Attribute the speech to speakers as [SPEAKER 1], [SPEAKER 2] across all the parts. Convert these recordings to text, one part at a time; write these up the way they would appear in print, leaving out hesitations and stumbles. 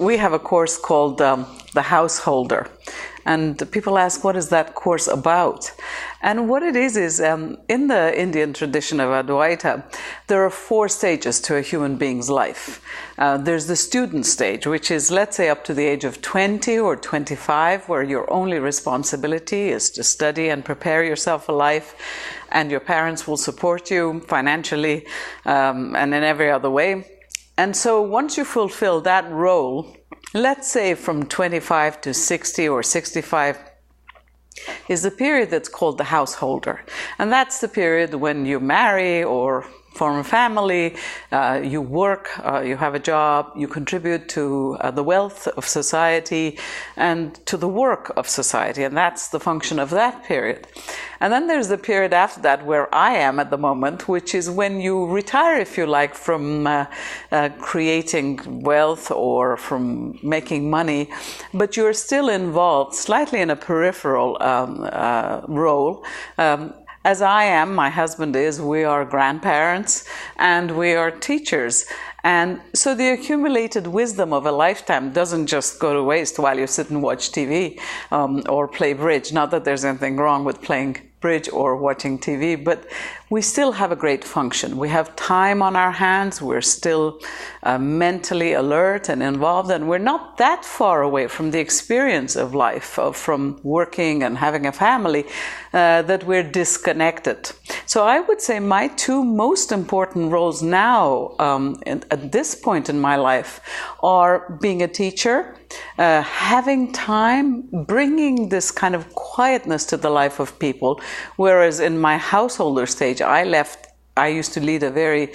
[SPEAKER 1] we have a course called The Householder. And people ask, what is that course about? And what it is in the Indian tradition of Advaita, there are 4 stages to a human being's life. There's the student stage, which is, let's say, up to the age of 20 or 25, where your only responsibility is to study and prepare yourself for life, and your parents will support you financially and in every other way. And so once you fulfill that role, let's say from 25 to 60 or 65 is the period that's called the householder. And that's the period when you marry or form a family, you work, you have a job, you contribute to the wealth of society and to the work of society, and that's the function of that period. And then there's the period after that where I am at the moment, which is when you retire, if you like, from creating wealth or from making money, but you're still involved slightly in a peripheral role. As I am, my husband is, we are grandparents and we are teachers. And so the accumulated wisdom of a lifetime doesn't just go to waste while you sit and watch TV or play bridge. Not that there's anything wrong with playing bridge or watching TV, but we still have a great function. We have time on our hands, we're still mentally alert and involved, and we're not that far away from the experience of life, from working and having a family, that we're disconnected. So I would say my 2 most important roles now, at this point in my life, are being a teacher, having time, bringing this kind of quietness to the life of people, whereas in my householder stage, I used to lead a very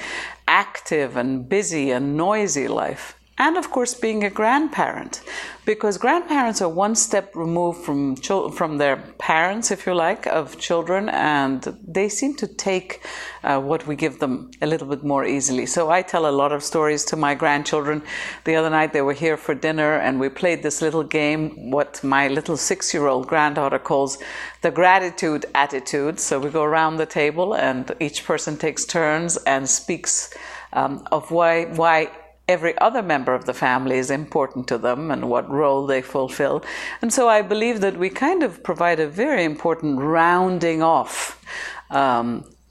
[SPEAKER 1] active and busy and noisy life. And of course, being a grandparent, because grandparents are one step removed from their parents, if you like, of children, and they seem to take what we give them a little bit more easily. So I tell a lot of stories to my grandchildren. The other night they were here for dinner and we played this little game, what my little 6-year-old granddaughter calls the gratitude attitude. So we go around the table and each person takes turns and speaks of why every other member of the family is important to them and what role they fulfill. And so I believe that we kind of provide a very important rounding off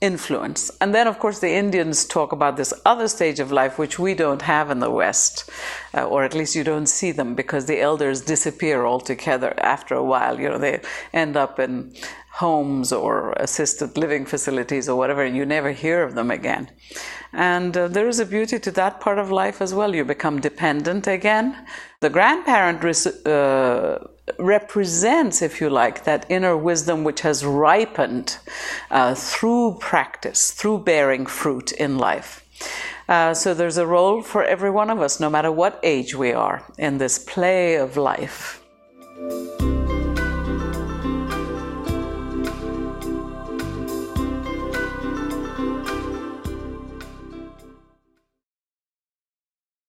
[SPEAKER 1] influence. And then, of course, the Indians talk about this other stage of life, which we don't have in the West, or at least you don't see them because the elders disappear altogether after a while. You know, they end up in homes or assisted living facilities or whatever, and you never hear of them again. And there is a beauty to that part of life as well. You become dependent again. The grandparent represents, if you like, that inner wisdom which has ripened through practice, through bearing fruit in life. So there's a role for every one of us, no matter what age we are, in this play of life.